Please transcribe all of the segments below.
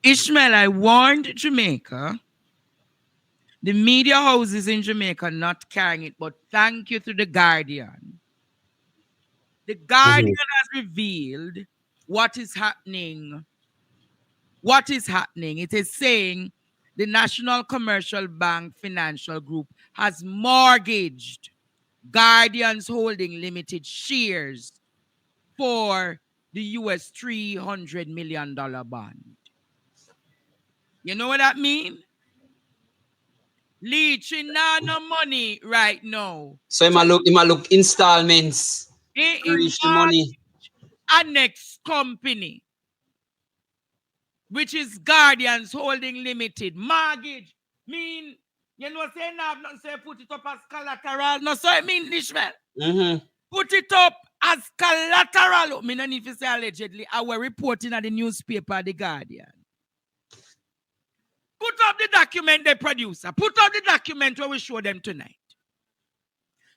Ishmael, I warned Jamaica, the media houses in Jamaica not carrying it, but thank you to the Guardian. The Guardian has revealed what is happening. What is happening? It is saying the National Commercial Bank Financial Group has mortgaged Guardian's Holding Limited shares for the US $300 million bond. You know what that means? Leeching now no money right now. So it might look installments to reach the money. A next company, which is Guardians Holding Limited. Mortgage mean, you know, say now, not say put it up as collateral. No, so it mean, Ishmael. Put it up as collateral. Me no need to say allegedly. I was reporting at the newspaper, The Guardian. Put up the document, the producer. Put up the document where we show them tonight.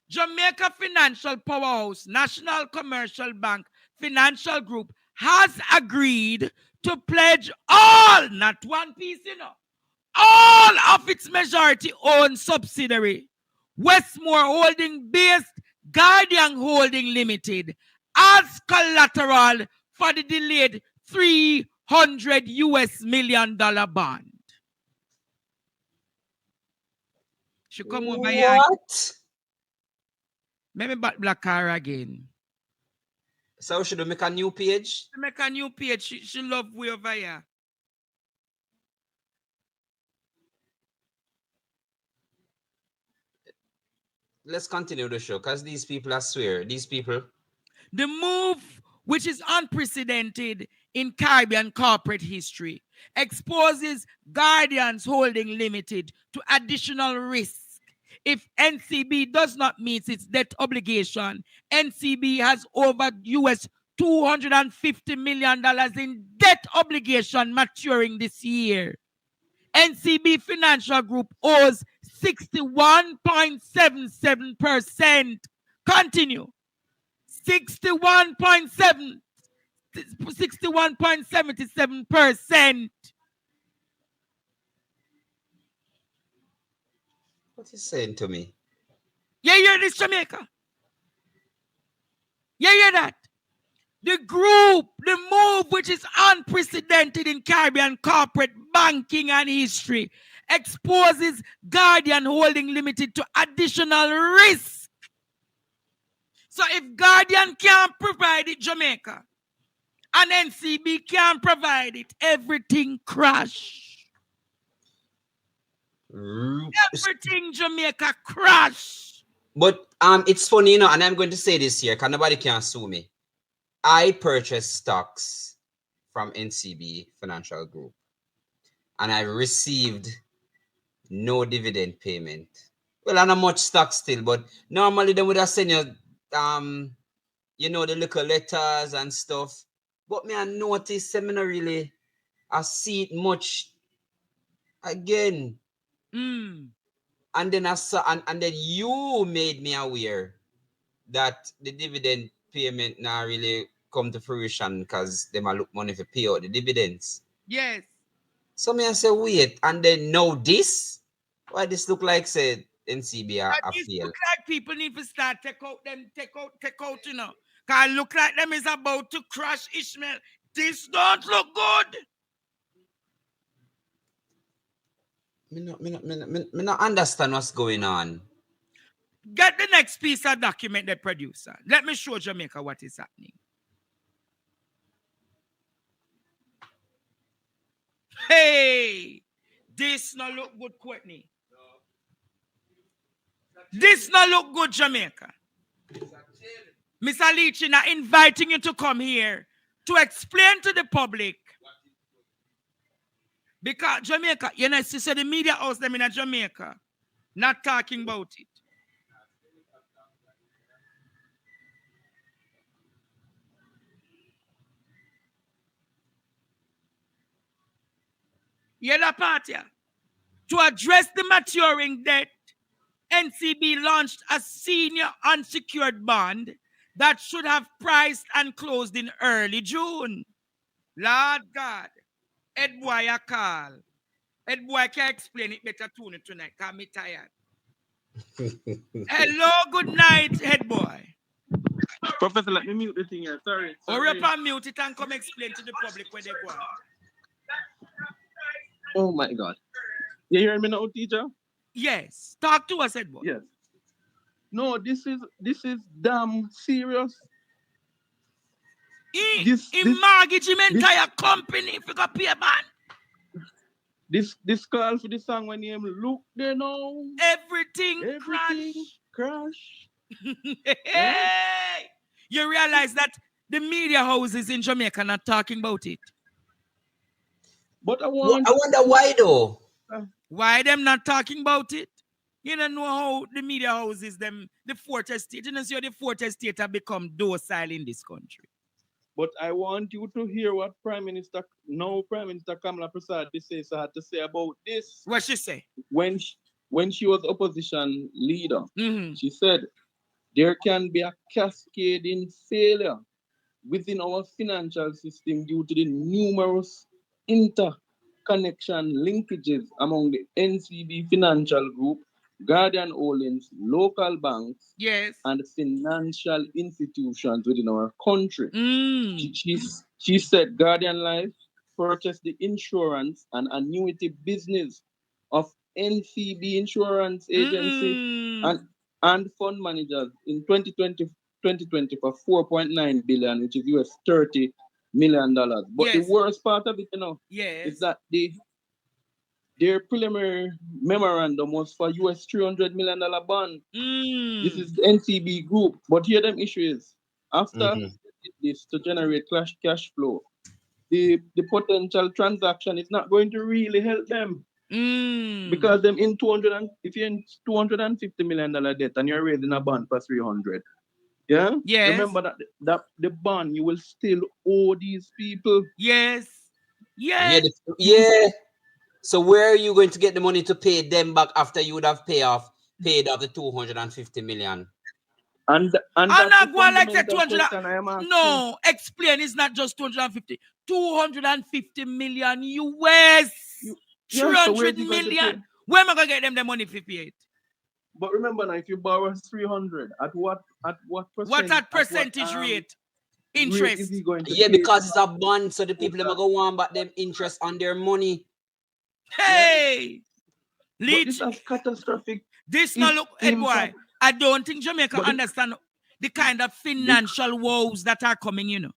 Jamaica Financial Powerhouse, National Commercial Bank Financial Group has agreed to pledge all, not one piece, you know, all of its majority-owned subsidiary, Westmore Holding-based Guardian Holding Limited, as collateral for the delayed $300 million bond. She come over here. What? Maybe black her again. So should we make a new page? Make a new page. She love way over here. Let's continue the show because these people, I swear, these people. The move, which is unprecedented in Caribbean corporate history, exposes Guardians Holding Limited to additional risk. If NCB does not meet its debt obligation, NCB has over US $250 million in debt obligation maturing this year. NCB Financial Group owes 61.77%. Continue. 61.77%. What is saying to me? You hear this, Jamaica? You hear that? The group, the move, which is unprecedented in Caribbean corporate banking and history, exposes Guardian Holding Limited to additional risk. So if Guardian can't provide it, Jamaica, and NCB can't provide it, everything crash. Everything Jamaica crash. But it's funny, you know, and I'm going to say this here because nobody can sue me. I purchased stocks from NCB Financial Group and I received no dividend payment. Well, I not much stock still, but normally they would have sent you, you know, the little letters and stuff. But me, I noticed them not really, I see it much again. And then I saw, and then you made me aware that the dividend payment now really come to fruition because they might look money for pay out the dividends. Yes. So me I say wait, and then now this? Why this look like said NCB I feel? Look like people need to start take out, you know. Cause look like them is about to crash, Ishmael. This don't look good. Me not understand what's going on. Get the next piece of document, the producer. Let me show Jamaica what is happening. Hey, this not look good, Courtney. This not look good, Jamaica. Mr. Leach, I'm inviting you to come here to explain to the public. Because Jamaica, you know, see, so the media house them in Jamaica not talking about it. Yeah, that part, yeah. To address the maturing debt, NCB launched a senior unsecured bond that should have priced and closed in early June. Lord God. Head boy, I call. Head boy can explain it better to me tonight, because I'm tired. Hello, good night, head boy. Professor, let me mute the thing here. Sorry. Hurry up and mute it and come explain to the public where they go. Oh my God. You hear me now, teacher? Yes. Talk to us, head boy. Yes. No, this is damn serious. He mortgage him entire company if you got pay ban. This call for the song when him look there now. Everything crash. Hey! You realize that the media houses in Jamaica not talking about it. But I wonder why though. Why them not talking about it? You don't know how the media houses, the fourth estate, you know, see how the fourth estate have become docile in this country. But I want you to hear what Prime Minister Kamala Prasad had to say about this. What she say? When she was opposition leader, she said there can be a cascading failure within our financial system due to the numerous interconnection linkages among the NCB Financial Group, Guardian Holdings, local banks, and financial institutions within our country. She said Guardian Life purchased the insurance and annuity business of NCB Insurance Agency and fund managers in 2020 for 4.9 billion, which is US $30 million. But the worst part of it, is that their preliminary memorandum was for US $300 million bond. This is the NCB group. But here them issue is, after this to generate cash flow, the potential transaction is not going to really help them. Because them if you're in $250 million debt and you're raising a bond for 300, remember that the bond you will still owe these people. Yeah. So where are you going to get the money to pay them back after you would have paid off the 250 million? And not going like that 200. No, explain. It's not just 250. 250 million US. 300 million. Where am I gonna get them the money for it? But remember now, if you borrow 300, at what percentage rate? Interest. Rate is he going to pay? Because it's a bond, so the people are going to want back them interest on their money. Hey, this is catastrophic. This now look, boy. I don't think Jamaica understand the kind of financial woes that are coming,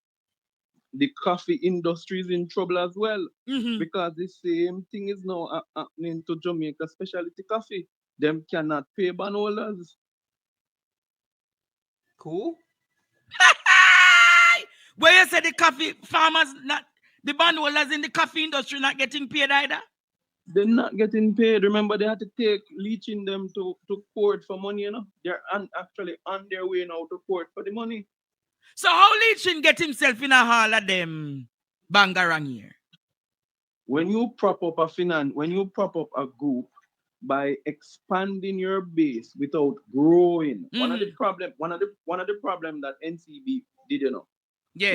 The coffee industry is in trouble as well, because the same thing is now happening to Jamaica specialty coffee. Them cannot pay bondholders. Cool. Where you say the coffee farmers, not the bondholders in the coffee industry, not getting paid either? They're not getting paid. Remember, they had to take leeching them to court for money, They're actually on their way now to court for the money. So how leeching get himself in a hall of them bangarang here? When you prop up a group by expanding your base without growing, one of the problem that NCB did,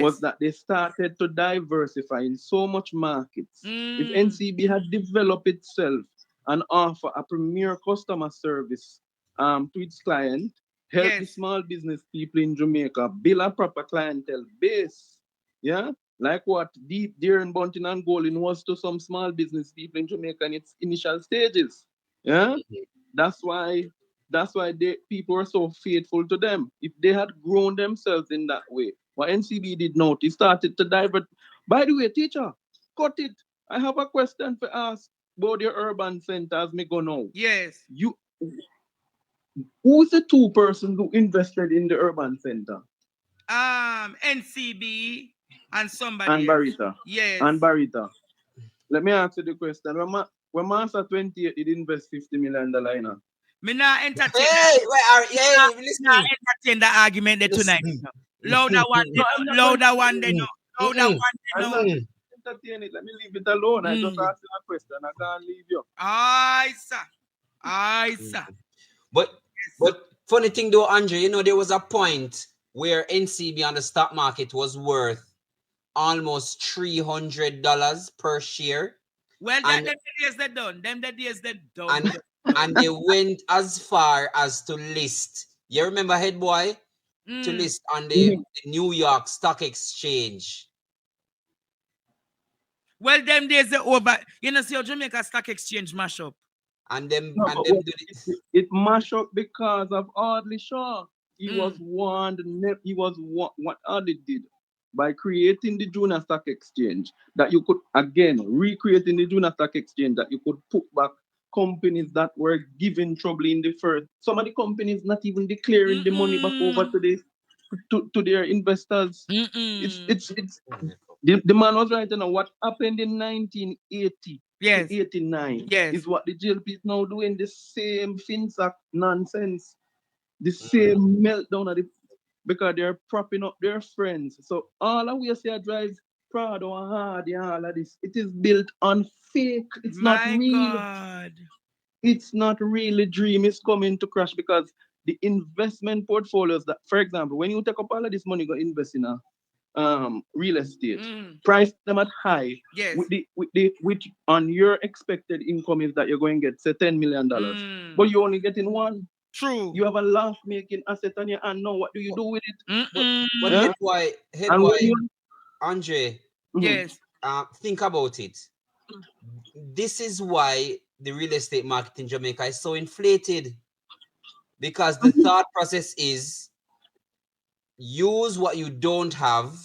was that they started to diversify in so much markets. If NCB had developed itself and offer a premier customer service to its client, help the small business people in Jamaica build a proper clientele base, like what Deep Deer, Bunting and Golden was to some small business people in Jamaica in its initial stages. That's why people were so faithful to them. If they had grown themselves in that way, what NCB did not, he started to divert. By the way, teacher, cut it. I have a question for ask about your urban centers. Me go now. Yes. Who's the two persons who invested in the urban center? NCB and somebody. And Barita. Yes. And Barita. Let me ask you the question. When Master 28 did invest $50 million in her? Me not entertain. Entertain the argument there tonight. Louder one, louder one, they know. Louder one, they know. Entertain it. Let me leave it alone. I just asked you a question. I can't leave you. Aye, sir. But funny thing though, Andre, there was a point where NCB on the stock market was worth almost $300 per share. Well, them the days they done. Them the days they done. And they went as far as to list. You remember, head boy? To list on the New York Stock Exchange. Well, them days they over. You know, see how Jamaica Stock Exchange mash up. And them, it mash up because of Audley Shaw. He was warned. He was what Audley did by creating the Junior Stock Exchange, that you could again recreating the Junior Stock Exchange, that you could put back companies that were giving trouble in the first. Some of the companies not even declaring the money back over to their investors. It's the man was right. You know what happened in 1980 to 89 is what the GLP is now doing. The same FinSac nonsense, the same meltdown of the, because they're propping up their friends. So all of we say drives Prado and Hardy and all of this, it is built on fake. It's not real. God. It's not really. Dream is coming to crash because the investment portfolios that, for example, when you take up all of this money, go invest in a real estate, price them at high. Yes. With on your expected income is that you're going to get say $10 million, but you're only getting one. True. You have a laugh making asset on your hand. Now what do you do with it? But head boy, Andre. Yes. Think about it. This is why the real estate market in Jamaica is so inflated, because the thought process is use what you don't have,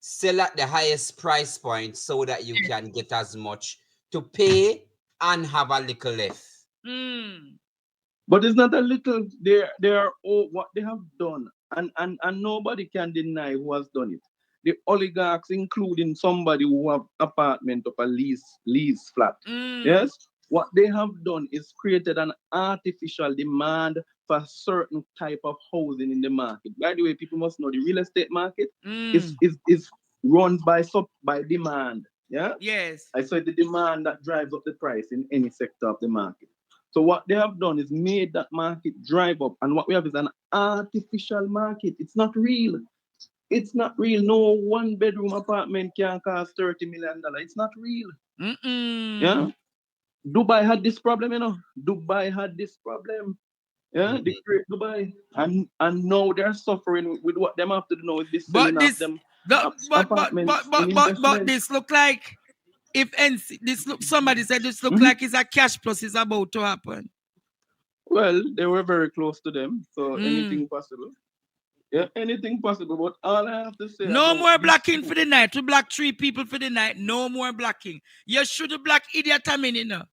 sell at the highest price point so that you can get as much to pay and have a little left. But it's not a little. They are all what they have done, and nobody can deny who has done it. The oligarchs, including somebody who have apartment of a lease flat. Yes, what they have done is created an artificial demand for certain type of housing in the market. By the way, people must know the real estate market is run by demand. Yeah. Yes. I said the demand that drives up the price in any sector of the market. So what they have done is made that market drive up, and what we have is an artificial market. It's not real. It's not real. No one-bedroom apartment can cost $30 million. It's not real. Yeah. Dubai had this problem, you know. Dubai had this problem. Yeah, the great Dubai. And now they're suffering with what them have to do now with this selling of them apartments. But this look like somebody said this look like it's a cash plus is about to happen. Well, they were very close to them, so anything possible. Yeah, anything possible. But all I have to say, no more blocking for the night. We block 3 people for the night. No more blocking. You should block idiot Amin, you know.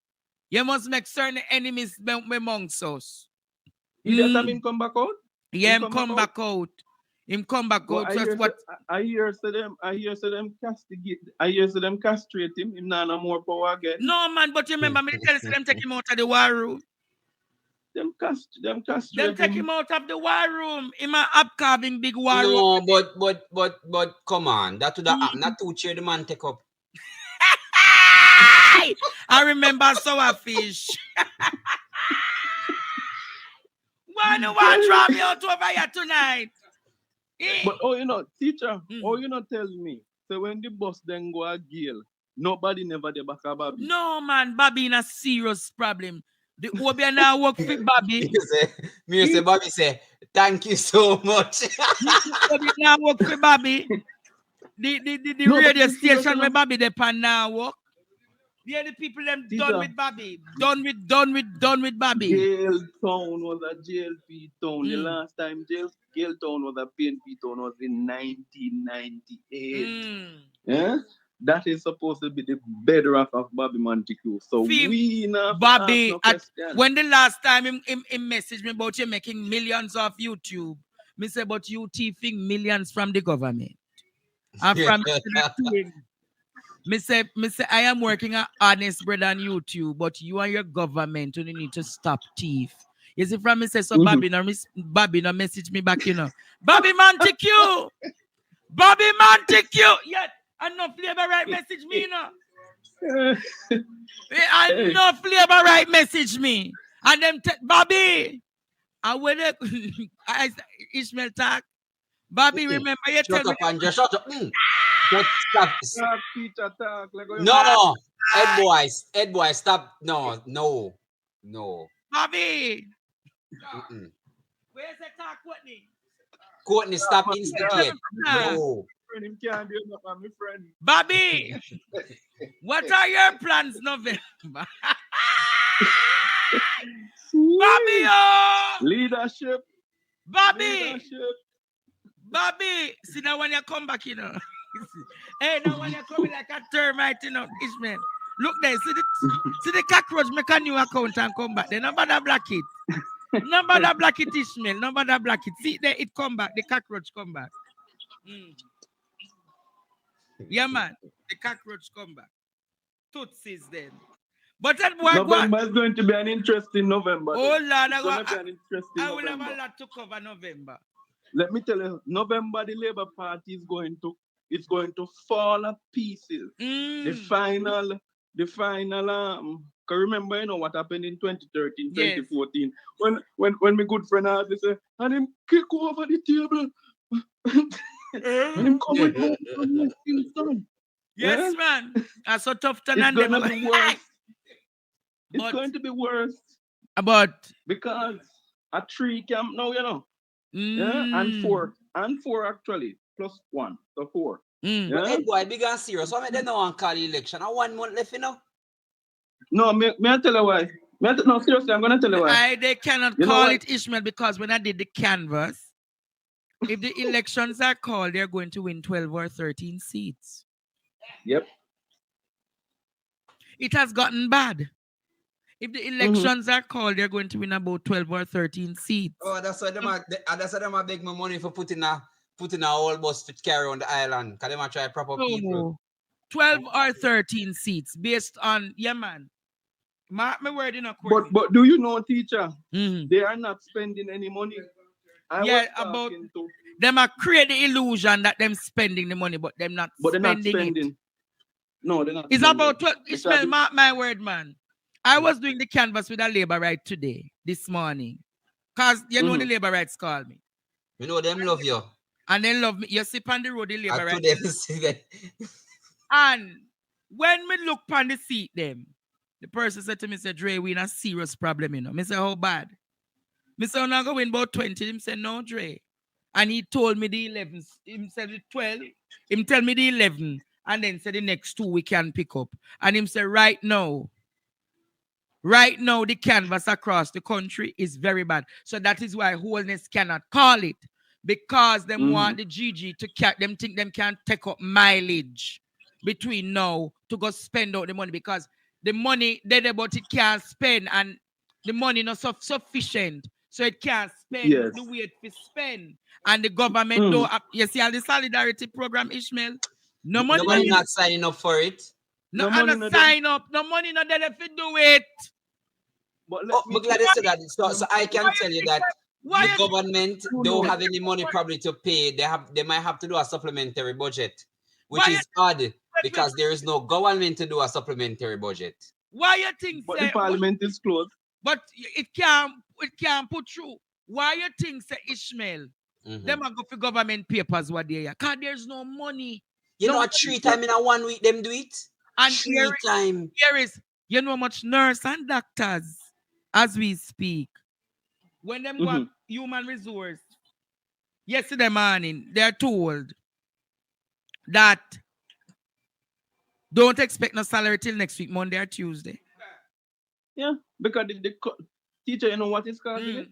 You must make certain enemies amongst us. Idiot Amin come back out? Yeah, him come back out. Him come back out. I hear them castigate. I hear them castrate him. Him not no more power again. No man, but you remember me tell them take him out of the war room. Them castrate. Them take him out of the war room. Him a upcarving big war room. No, but come on. That would happen. Not to cheer the man take up. I remember sour fish. Why no one draw me out over here tonight? But teacher, tell me. So when the boss then go a Gale, nobody never dey back a Bobby. No man, Bobby in a serious problem. The Obi now work for Bobby. Bobby say, thank you so much. Bobby now work for Bobby. The radio station where Bobby the pan now work. Yeah, the people them done with Bobby. Done with Bobby. Gale Town was a JLP town. The last time Gale Town was a PNP town was in 1998. Yeah? That is supposed to be the bedrock of Bobby Montague. So we not Bobby, when the last time he messaged me about you making millions off YouTube, me say, but you thieving millions from the government. And from me say, I am working an honest bread on YouTube, but you and your government only need to stop thief. You see, from me say, so Bobby no message me back, you know. Bobby Montague! Bobby Montague! Yeah. And no flavor right message me, you know. And no flavor right message me. And them Bobby. And when Ishmael talk, Bobby, remember you tell me. Shut up. Stop. Talk, teacher, talk. Like No, Ed boy, stop. No. Bobby. Where's the talk, Courtney? Courtney, stop instigate. No. Him can't do enough, my friend. Bobby, what are your plans, November? Bobby, oh! Leadership. Bobby. See now when you come back, you know. Hey, now when you come like a termite, you know, Ishmael. Look there, see the cockroach make a new account and come back. Then nobody black it. Nobody black it, Ishmael. Nobody black it. See there, it come back. The cockroach come back. Yeah, man. The cockroach come back. Tootsies then. But that boy, November is going to be an interesting November. Oh, Lord, I will November. have a lot to cover November. Let me tell you, November, the Labour Party is going to fall to pieces. The final, remember, you know what happened in 2013, yes. 2014, when my good friend had to say, and him kick over the table, and him come with home. Yes, man. That's so tough to It's going to be worse. It's going to be worse. But because a 3 camp now, you know. Yeah, and four actually, plus 1, so 4. But Ed boy, big and serious. Why they don't want to call the election? I 1 month left, you know. No, may I tell you why? No, seriously, I'm gonna tell you why. They cannot call it, Ishmael, because when I did the canvas, if the elections are called, they're going to win 12 or 13 seats. Yep. It has gotten bad. If the elections are called, they're going to win about 12 or 13 seats. Oh, that's why them are beg my money for putting a whole bus to carry on the island. Because they try proper people. 12 or 13 seats based on, yeah, man. Mark my word in a court. But do you know, teacher, they are not spending any money. Them are create the illusion that them spending the money, but them not spending it. No, they're not. It's about 12. Ishmael, mark my word, man. I was doing the canvas with a labor right today, this morning. Because you know the labor rights call me. You know them love you. And they love me. You sit on the road, the labor rights. And when me look on the seat them, the person said to me, say, Dre, we in a serious problem, you know. Me say, how bad? Me say, I'm not going to win about 20. Him say, no, Dre. And he told me the 11. Him said the 12. Him tell me the 11. And then said the next 2 we can pick up. And him say, right now, the canvas across the country is very bad. So that is why Wholeness cannot call it. Because them want the GG to catch them, think them can take up mileage between now to go spend out the money. Because the money they but it can't spend, and the money not sufficient. So it can't spend the way it spend. And the government don't. You see, all the solidarity program, Ishmael. No money. Nobody not signing up for it. No money not sign up. No money not there if you do it. But glad they said that. So I can tell you that the government don't have any money probably to pay. They might have to do a supplementary budget, which is odd because there is no government to do a supplementary budget. Why you think? But the parliament is closed. But it can't put through. Why you think, say Ishmael? Them are go for government papers what they are. Cause there's no money. You know, 3 times in a 1 week them do it. And 3 times. Here is, you know how much nurse and doctors as we speak. When them go human resource, yesterday morning, they're told that don't expect no salary till next week, Monday or Tuesday. Yeah, because the teacher, you know what is causing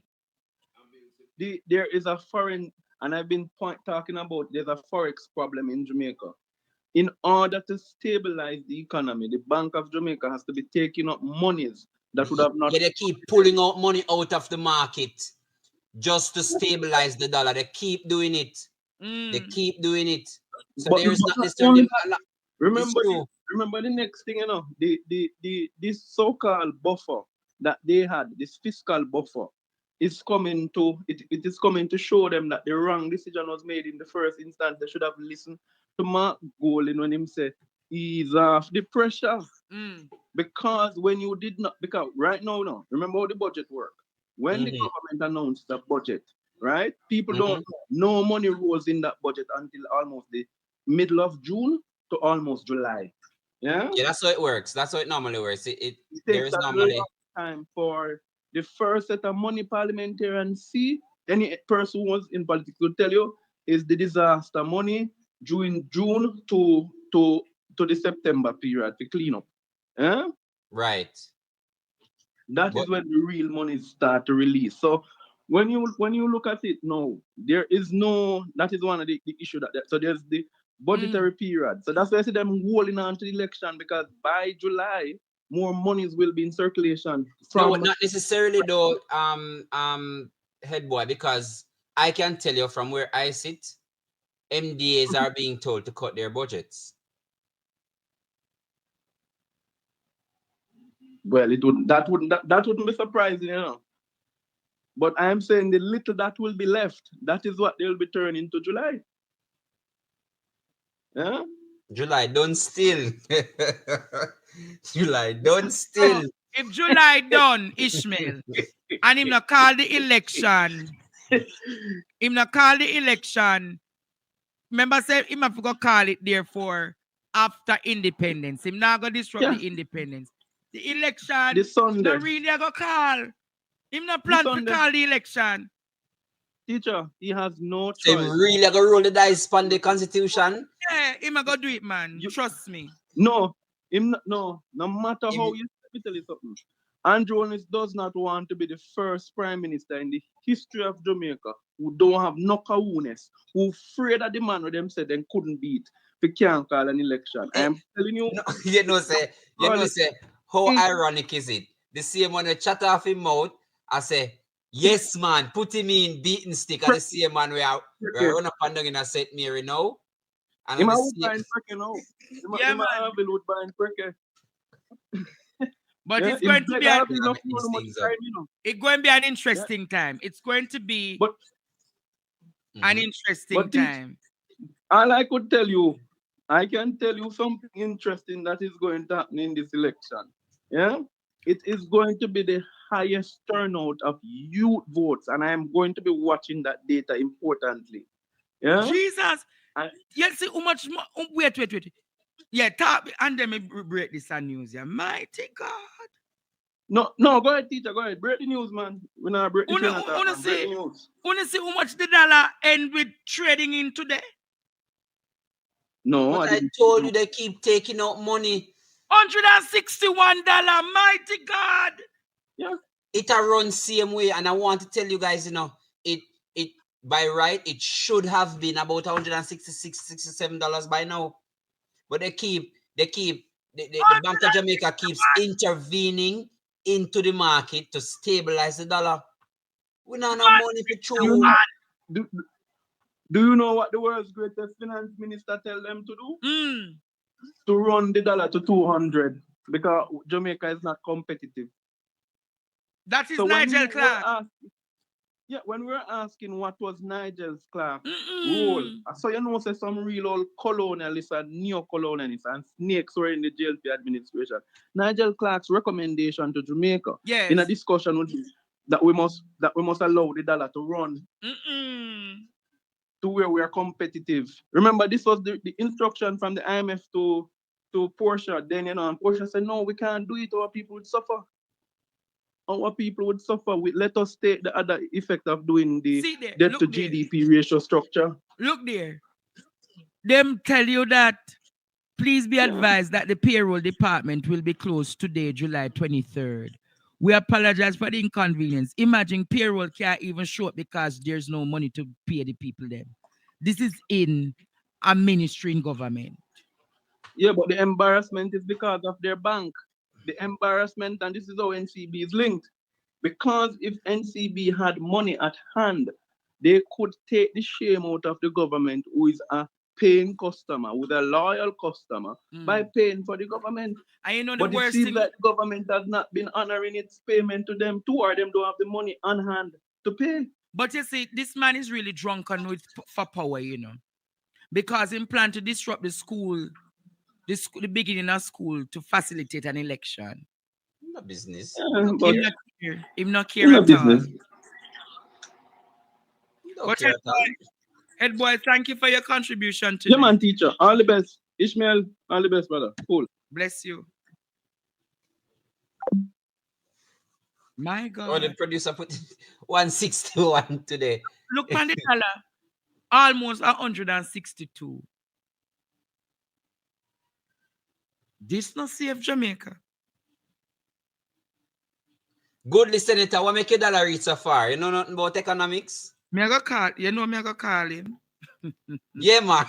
it? There is a foreign, and I've been talking about there's a Forex problem in Jamaica. In order to stabilize the economy, the Bank of Jamaica has to be taking up monies that would have not. Yeah, they keep pulling out money out of the market just to stabilize the dollar. They keep doing it. They keep doing it. So there is not necessarily. Remember the next thing, you know, this so-called buffer that they had, this fiscal buffer, is coming to it is coming to show them that the wrong decision was made in the first instance. They should have listened to Mark Golin when him said, ease off the pressure. Because when you did not, because right now, remember how the budget work. When the government announced the budget, right? People don't know money rolls in that budget until almost the middle of June to almost July. Yeah, that's how it works. That's how it normally works. It There takes is a normally long time for the first set of money parliamentarians see. Any person who was in politics will tell you is the disaster money during June to the September period to clean up. Yeah? right. That is when the real money start to release. So when you look at it now, there is no, that is one of the issue so there's the budgetary period. So that's why I see them holding on to the election, because by July more monies will be in circulation. No, not necessarily though, head boy, because I can tell you from where I sit, MDAs are being told to cut their budgets. Well, that wouldn't be surprising, you know. But I'm saying the little that will be left, that is what they'll be turning to July. Yeah? July, don't steal. July, don't steal. If July done, Ishmael, and him not call the election, remember say him have to call it therefore after independence. Him not gonna disrupt the independence. The election, the Sunday, not really a go call. Him not plan to call the election. Teacher, he has no choice. So him really gonna roll the dice on the constitution? Yeah, him a go do it, man. You trust me. No, no matter how you tell you something. Andrew Holness does not want to be the first prime minister in the history of Jamaica who don't have no cojones, who afraid of the man who them said they couldn't beat, we can't call an election. I am telling you. No, you know say, how ironic is it? The same one who chat off his mouth, I say, yes man, put him in beating stick, and the same man we run up and down in a St. Mary now. And Him would buy in Preke now. Yeah, man. Would buy in Preke. But it's going to be it's going to be an interesting time. It's going to be an interesting time. All I could tell you, I can tell you something interesting that is going to happen in this election. Yeah, it is going to be the highest turnout of youth votes, and I am going to be watching that data importantly. Yeah, Jesus. You see how much more? Wait. Yeah, talk and then me break this on news. Yeah, mighty God. No, go ahead, teacher. Go ahead. Break the news, man. We're not breaking the news. Wanna see how much the dollar end with trading in today? No, I told you they keep taking out money. $161, mighty God. Yeah. It a run same way, and I want to tell you guys, you know, it by right, it should have been about $166-67 by now. But the Bank of Jamaica keeps intervening into the market to stabilize the dollar. We don't have money for true. Do you know what the world's greatest finance minister tell them to do? To run the dollar to 200 because Jamaica is not competitive. That is Nigel Clark. When we're asking what was Nigel Clark's role, so you know, say some real old colonialists and neo-colonialists and snakes were in the JLP administration. Nigel Clark's recommendation to Jamaica in a discussion with him that we must allow the dollar to run to where we are competitive. Remember, this was the instruction from the IMF to Portia. Then and Portia said, no, we can't do it. Our people would suffer. Our people would suffer. Let us take the other effect of doing the debt to GDP ratio structure. Look there. Them tell you that please be advised that the payroll department will be closed today, July 23rd. We apologize for the inconvenience. Imagine payroll can't even show up because there's no money to pay the people then. This is in a ministry in government. Yeah, but the embarrassment is because of their bank. The embarrassment, and this is how NCB is linked. Because if NCB had money at hand, they could take the shame out of the government, who is a paying customer, with a loyal customer, by paying for the government. And you know but it seems that the government has not been honoring its payment to them too, or them don't have the money on hand to pay. But you see, this man is really drunk and for power, you know, because he planned to disrupt the school. The beginning of school to facilitate an election. Not business. Him not care at all. But Head boy, thank you for your contribution today. Yeah, man, teacher. All the best. Ishmael, all the best, brother. Cool. Bless you. My God. Oh, the producer put 161 today. Look, man, the dollar. Almost 162. This not safe, Jamaica. Good listener, what make your dollar reach so far? You know nothing about economics? Me go call, you know me go call him. Yeah, man.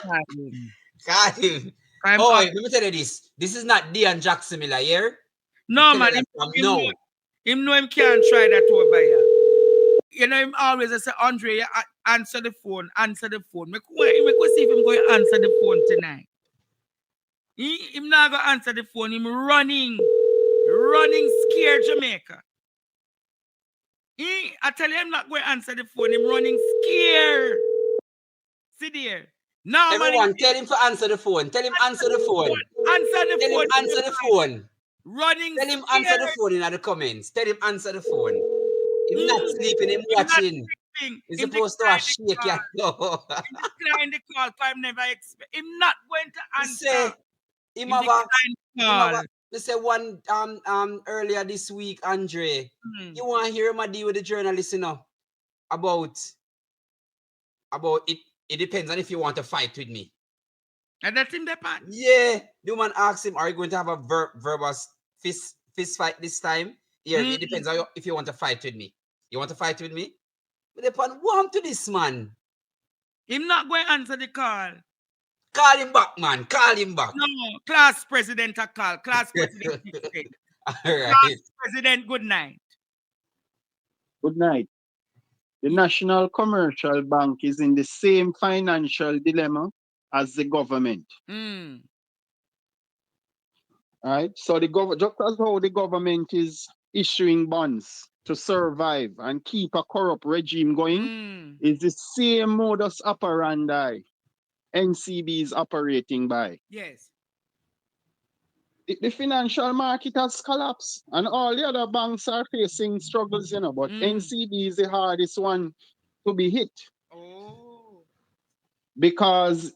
Call him. Call him. Oh, let me tell you this. This is not Dion Jackson Miller here. No, man. Him know him can't try that over here. You know, him always say, Andre, answer the phone. Make see if him going to answer the phone tonight. Him not going to answer the phone. Him running scared Jamaica. I tell you, I'm not going to answer the phone. Him running scared. See there. Now, everyone, tell him to answer the phone. Tell him answer the phone. Tell him answer the phone. Running Tell him answer the phone in the comments. Tell him answer the phone. Him not sleeping, him watching. He's supposed to shake your no. Decline the call, I'm never expect him not going to answer. Him have they say one earlier this week, Andre. You want to hear him deal with the journalist, you know, about it. It depends on if you want to fight with me. And that's him that part. Yeah. The woman asked him, are you going to have a verbal fist fight this time? Yeah, it depends on if you want to fight with me. You want to fight with me? But upon warm to this man. Him not going to answer the call. Call him back, man. Call him back. No, class president a call. Class president. All right. Class president, good night. Good night. The National Commercial Bank is in the same financial dilemma as the government. All right. So just as how the government is issuing bonds to survive and keep a corrupt regime going, is the same modus operandi NCB is operating by. Yes. The financial market has collapsed and all the other banks are facing struggles, you know, but NCB is the hardest one to be hit. Oh. Because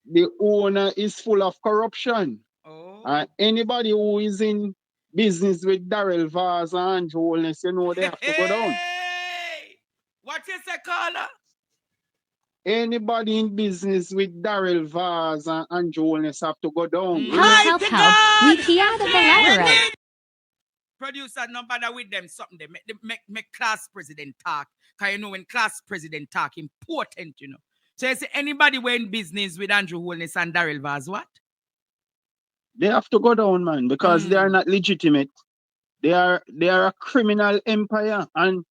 the owner is full of corruption. Oh. Anybody who is in business with Darrell Vaz and Andrew Holness, you know they have to go down. What you say, caller? Anybody in business with Darrell Vaz and Andrew Holness have to go down. Help. We key out of the labyrinth. Producer, no bother with them something. They make class president talk. Because you know when class president talk, important, you know. So you say anybody who in business with Andrew Holness and Darrell Vaz, what? They have to go down, man, because they are not legitimate. They are a criminal empire. And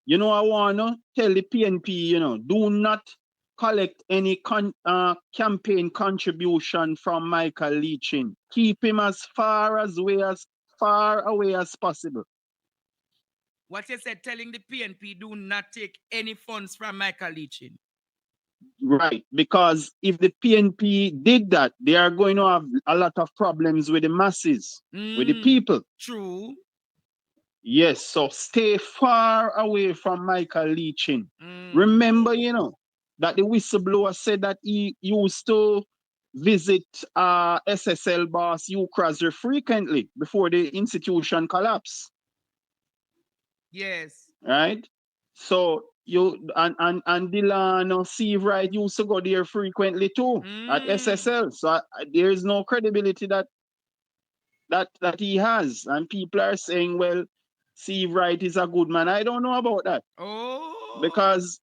you know, I wanna tell the PNP, you know, do not collect any campaign contribution from Michael Leachin. Keep him as far away as possible. What you said, telling the PNP do not take any funds from Michael Leachin. Right, because if the PNP did that, they are going to have a lot of problems with the masses, with the people. True. Yes, so stay far away from Michael Leachin. Remember, you know, that the whistleblower said that he used to visit SSL boss Ukrasser frequently before the institution collapsed. Yes. Right? So you and Delano Steve Wright used to go there frequently too at SSL. So there is no credibility that he has. And people are saying, well, Steve Wright is a good man. I don't know about that. Oh. Because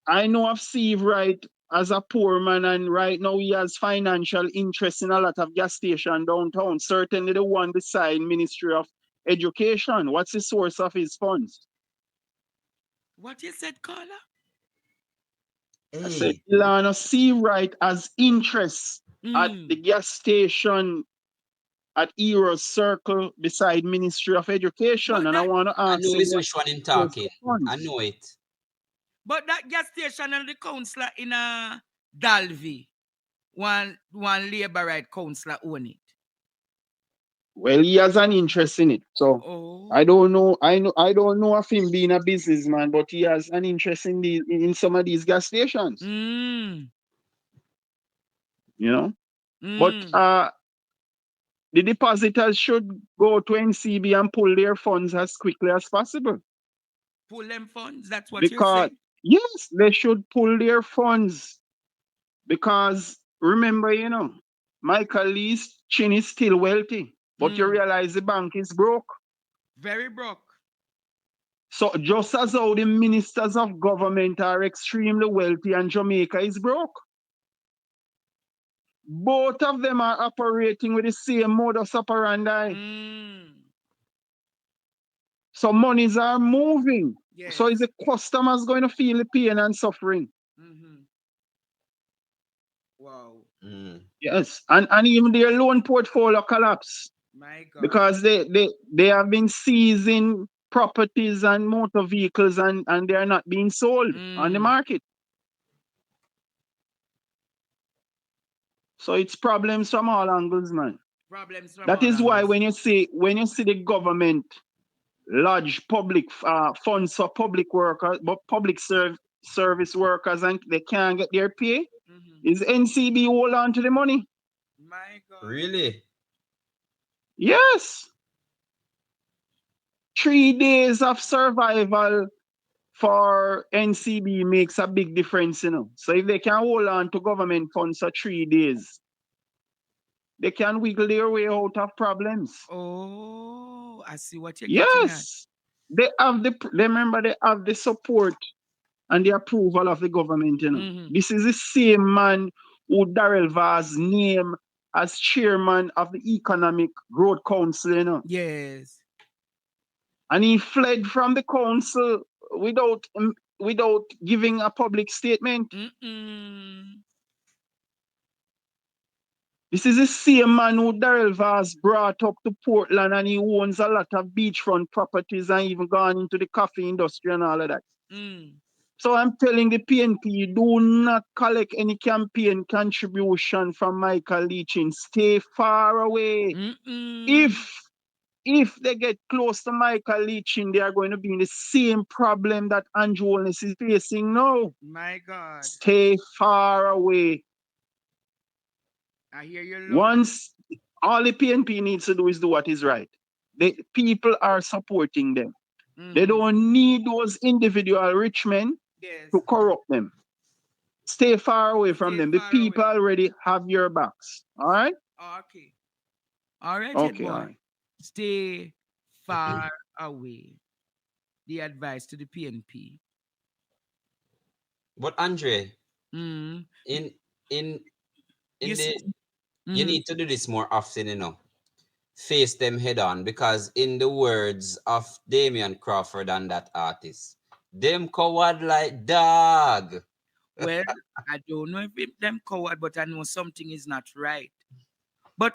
I know of Steve Wright as a poor man, and right now he has financial interest in a lot of gas stations downtown. Certainly the one beside Ministry of Education. What's the source of his funds? What you said, caller? I said, Delano Steve Wright has interest at the gas station at Eros Circle beside Ministry of Education. And I want to ask I know which one in talking. I know it. But that gas station and the councillor in Dalvey, one labor right councillor own it. Well, he has an interest in it. So I don't know. I don't know of him being a businessman, but he has an interest in some of these gas stations. You know? But the depositors should go to NCB and pull their funds as quickly as possible. Pull them funds? That's what you're saying? Yes, they should pull their funds. Because remember, Michael Lee's chin is still wealthy, but you realize the bank is broke. Very broke. So just as how the ministers of government are extremely wealthy and Jamaica is broke, both of them are operating with the same modus operandi. So monies are moving. Yes. So is the customers going to feel the pain and suffering? Wow. Yes. And even their loan portfolio collapse. My God. Because they have been seizing properties and motor vehicles and they are not being sold on the market. So it's problems from all angles, man. Problems from that all is angles. Why when you see the government lodge public funds for public workers, but public service workers, and they can't get their pay, is NCB hold on to the money? My God. Really? Yes. 3 days of survival for NCB makes a big difference, So if they can hold on to government funds for 3 days, they can wiggle their way out of problems. Oh, I see what you're getting at. They have they have the support and the approval of the government, This is the same man who Darrell Vaz named as chairman of the Economic Growth Council, Yes. And he fled from the council without giving a public statement. This is the same man who Darrell Vaz brought up to Portland, and he owns a lot of beachfront properties and even gone into the coffee industry and all of that. So I'm telling the PNP, do not collect any campaign contribution from Michael Leachin. Stay far away. If they get close to Michael Leachin, they are going to be in the same problem that Andrew Holness is facing now. My God. Stay far away. I hear you. Once all the PNP needs to do is do what is right. The people are supporting them. They don't need those individual rich men to corrupt them. Stay far away from them. The people already have your backs. All right? Okay. All right, okay, boy. all right. Stay far away. The advice to the PNP. But Andre, you need to do this more often, Face them head on, because in the words of Damian Crawford and that artist, them coward like dog. Well, I don't know if them coward, but I know something is not right. But